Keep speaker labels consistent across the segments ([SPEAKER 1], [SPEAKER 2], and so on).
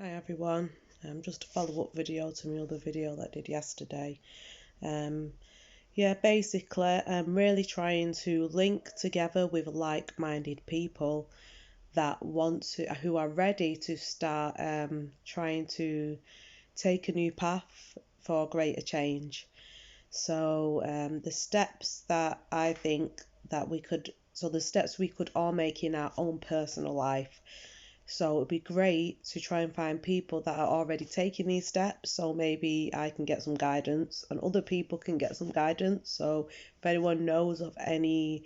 [SPEAKER 1] Hi everyone, just a follow-up video to my other video that I did yesterday. Um, basically I'm really trying to link together with like-minded people that who are ready to start trying to take a new path for greater change. So the steps that I think that we could, so the steps we could all make in our own personal life. So it'd be great to try and find people that are already taking these steps. So maybe I can get some guidance and other people can get some guidance. So if anyone knows of any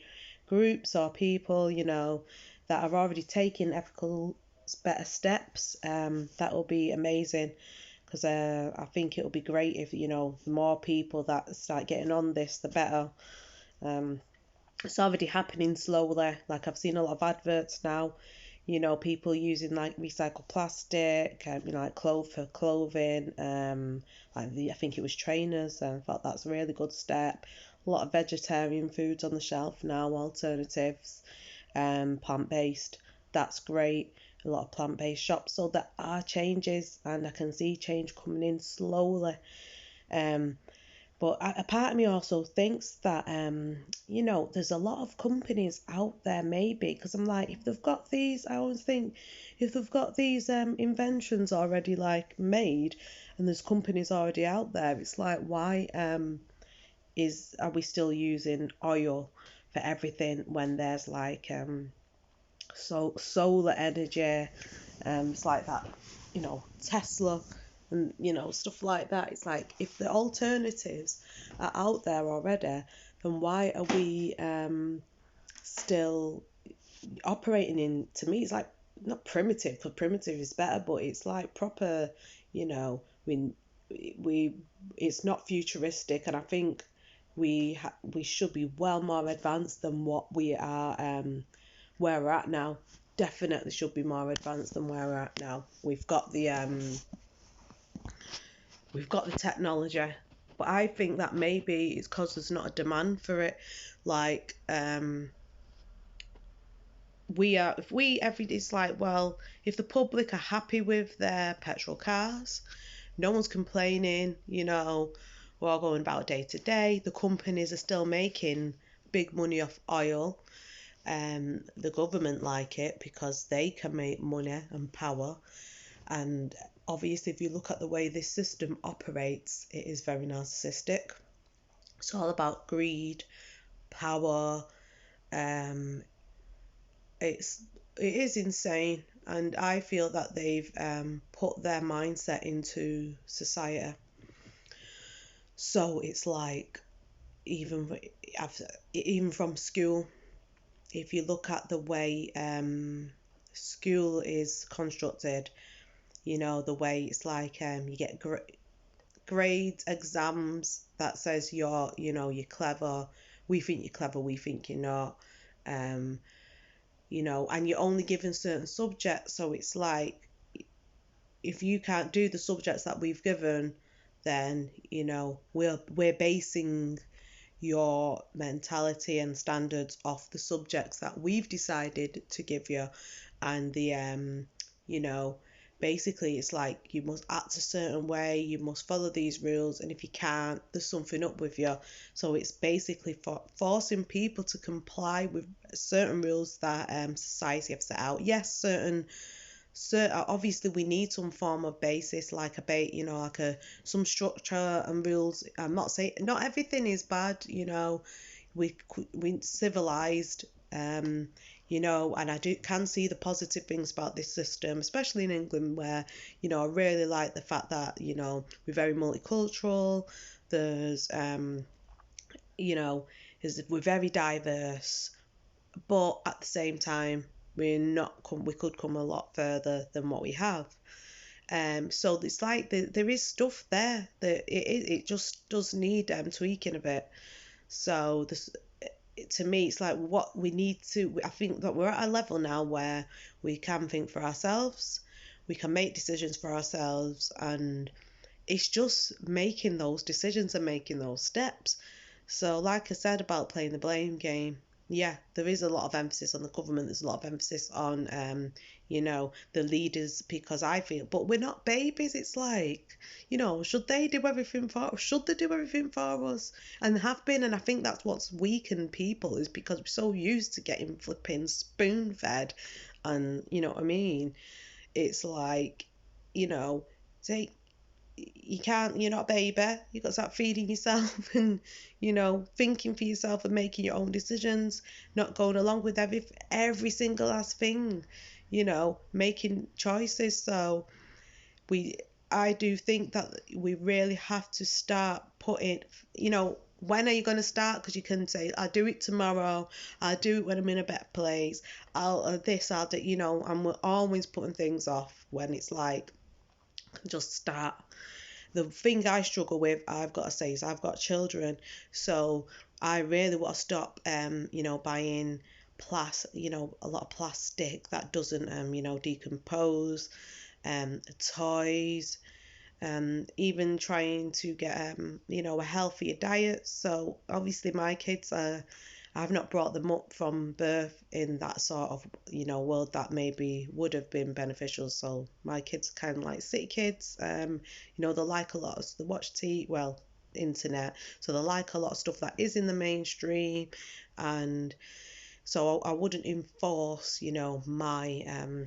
[SPEAKER 1] groups or people, that are already taking ethical better steps, that will be amazing. Because I think it'll be great if, the more people that start getting on this, the better. Um, it's already happening slowly. Like I've seen a lot of adverts now, people using like recycled plastic, like clothes for clothing, I think it was trainers, and I thought that's a really good step. A lot of vegetarian foods on the shelf now, alternatives, plant-based. That's great. A lot of plant-based shops, so there are changes, and I can see change coming in slowly. Um, but a part of me also thinks that, there's a lot of companies out there maybe, because I'm like, if they've got these, I always think, if they've got these inventions already like made, and there's companies already out there, it's like, why are we still using oil for everything when there's like solar energy, it's like that, Tesla and stuff like that. It's like if the alternatives are out there already, then why are we still operating in? To me, it's like not primitive, because primitive is better, but it's like proper. We we it's not futuristic, and I think we should be well more advanced than what we are. Where we're at now, definitely should be more advanced than where we're at now. We've got the technology, but I think that maybe it's because there's not a demand for it. Like we are, if we every it's like, well, if the public are happy with their petrol cars, no one's complaining. We're all going about day to day. The companies are still making big money off oil. The government like it because they can make money and power. And obviously, if you look at the way this system operates, it is very narcissistic. It's all about greed, power. Um, it is insane, and I feel that they've put their mindset into society. So it's like even even from school, if you look at the way school is constructed, the way it's like you get grades, exams that says you're clever. We think you're clever, we think you're not. Um, and you're only given certain subjects, so it's like if you can't do the subjects that we've given, then we're basing your mentality and standards off the subjects that we've decided to give you. And you know basically it's like you must act a certain way, you must follow these rules, and if you can't, there's something up with you. So it's basically for forcing people to comply with certain rules that society have set out. Yes, obviously we need some form of basis, like like a some structure and rules. I'm not saying not everything is bad. We civilized, and I do can see the positive things about this system, especially in England, where I really like the fact that we're very multicultural. There's you know we're very diverse, but at the same time we could come a lot further than what we have. So it's like there is stuff there that it just does need tweaking a bit. So this, to me, it's like what we need to. I think that we're at a level now where we can think for ourselves, we can make decisions for ourselves, and it's just making those decisions and making those steps. So, like I said about playing the blame game, yeah, there is a lot of emphasis on the government. There's a lot of emphasis on, the leaders, because I feel, but we're not babies. It's like, should they do everything for us? Should they do everything for us? And have been, and I think that's what's weakened people, is because we're so used to getting flipping spoon fed, and you know what I mean? It's like, you know, take you can't, you're not a baby. You got to start feeding yourself and, thinking for yourself and making your own decisions, not going along with every single last thing, making choices. So we, I do think that we really have to start putting, when are you going to start? Because you can say, I'll do it tomorrow. I'll do it when I'm in a better place. I'll do, and we're always putting things off when it's like, just start. The thing I struggle with, I've got to say, is I've got children, so I really want to stop, buying a lot of plastic that doesn't, decompose, toys, even trying to get, a healthier diet. So obviously my kids are, I've not brought them up from birth in that sort of, world that maybe would have been beneficial. So my kids are kind of like city kids. They like a lot of, they watch internet. So they like a lot of stuff that is in the mainstream. And so I wouldn't enforce, my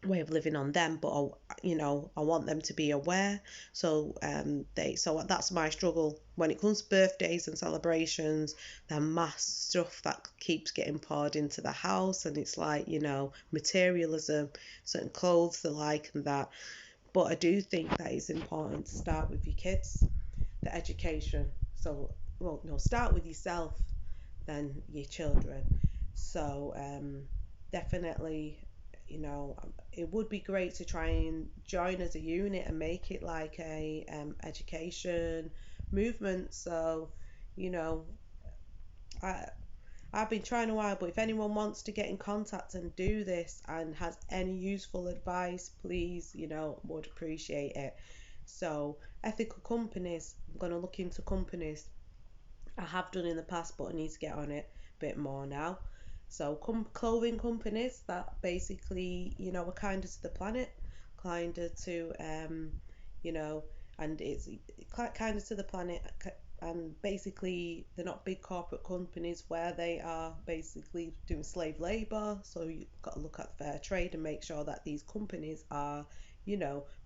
[SPEAKER 1] way of living on them, but I want them to be aware. So so that's my struggle when it comes to birthdays and celebrations. The mass stuff that keeps getting poured into the house, and it's like, materialism, certain clothes they like and that. But I do think that it's important to start with your kids, the education. So, well, no, start with yourself, then your children. So definitely, it would be great to try and join as a unit and make it like a education movement. So, you know, I I've been trying a while, but if anyone wants to get in contact and do this and has any useful advice, please, would appreciate it. So, ethical companies, I'm going to look into companies. I have done in the past, but I need to get on it a bit more now. So, clothing companies that basically, are kinder to the planet, kinder to, you know, and it's kinder to the planet, and basically they're not big corporate companies where they are basically doing slave labor. So you've got to look at fair trade and make sure that these companies are,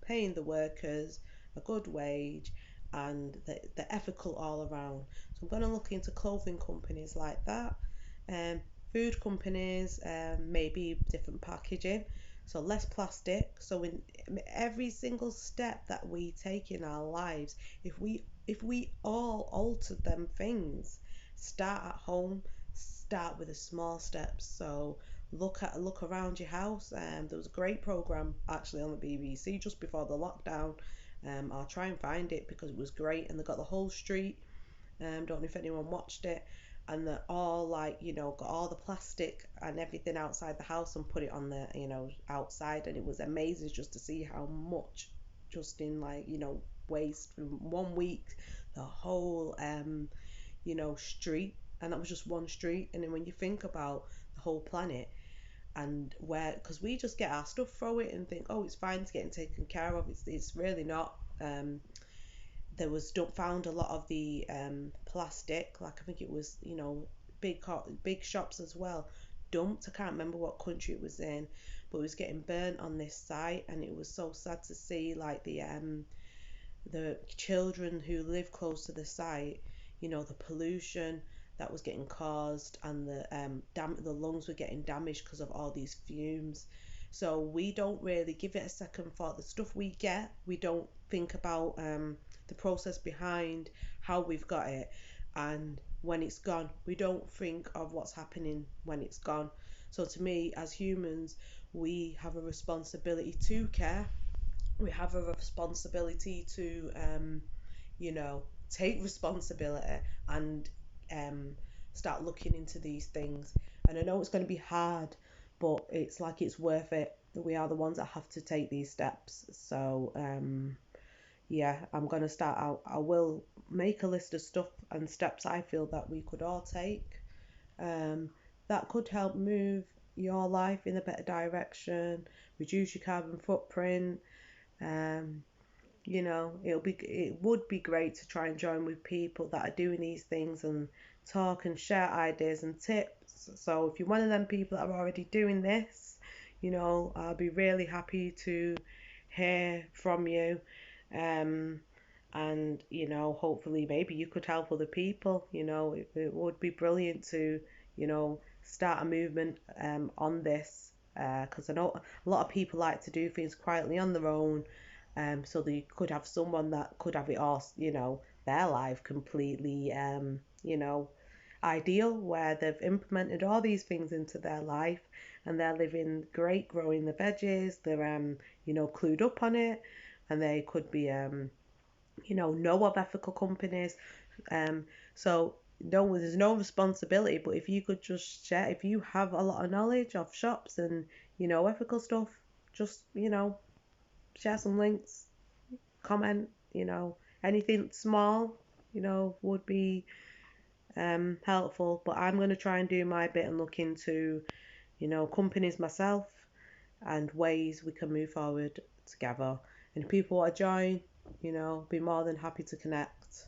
[SPEAKER 1] paying the workers a good wage, and they're ethical all around. So I'm going to look into clothing companies like that, um, food companies, maybe different packaging, so less plastic. So in every single step that we take in our lives, if we all alter them things, start at home, start with the small steps. So look around your house. There was a great program actually on the BBC just before the lockdown. I'll try and find it because it was great, and they got the whole street. Don't know if anyone watched it. And they're all like, got all the plastic and everything outside the house and put it on the, outside. And it was amazing just to see how much, just in like, waste from 1 week, the whole, street. And that was just one street. And then when you think about the whole planet, and where, because we just get our stuff, throw it and think, oh, it's fine, it's getting taken care of. It's really not. There was found a lot of the plastic, like I think it was, big shops as well, dumped. I can't remember what country it was in, but it was getting burnt on this site, and it was so sad to see like the children who live close to the site, the pollution that was getting caused, and the lungs were getting damaged because of all these fumes. So we don't really give it a second thought. The stuff we get, we don't think about the process behind how we've got it, and when it's gone, we don't think of what's happening when it's gone. So to me, as humans, we have a responsibility to care. We have a responsibility to, take responsibility and start looking into these things. And I know it's going to be hard, but it's like it's worth it. We are the ones that have to take these steps. So, yeah, I'm going to start out. I will make a list of stuff and steps I feel that we could all take, that could help move, your life in a better direction, reduce your carbon footprint. Um, it would be great to try and join with people that are doing these things and talk and share ideas and tips. So if you're one of them people that are already doing this, I'll be really happy to hear from you. Um, and hopefully maybe you could help other people. It would be brilliant to start a movement on this, because I know a lot of people like to do things quietly on their own, so that you could have someone that could have it all, their life completely, ideal, where they've implemented all these things into their life and they're living great, growing the veggies, they're, clued up on it, and they could be, know of ethical companies. Um, so no, there's no responsibility, but if you could just share, if you have a lot of knowledge of shops and, ethical stuff, just, share some links, comment, anything small, would be helpful. But I'm going to try and do my bit and look into, companies myself and ways we can move forward together. And if people want to join, be more than happy to connect.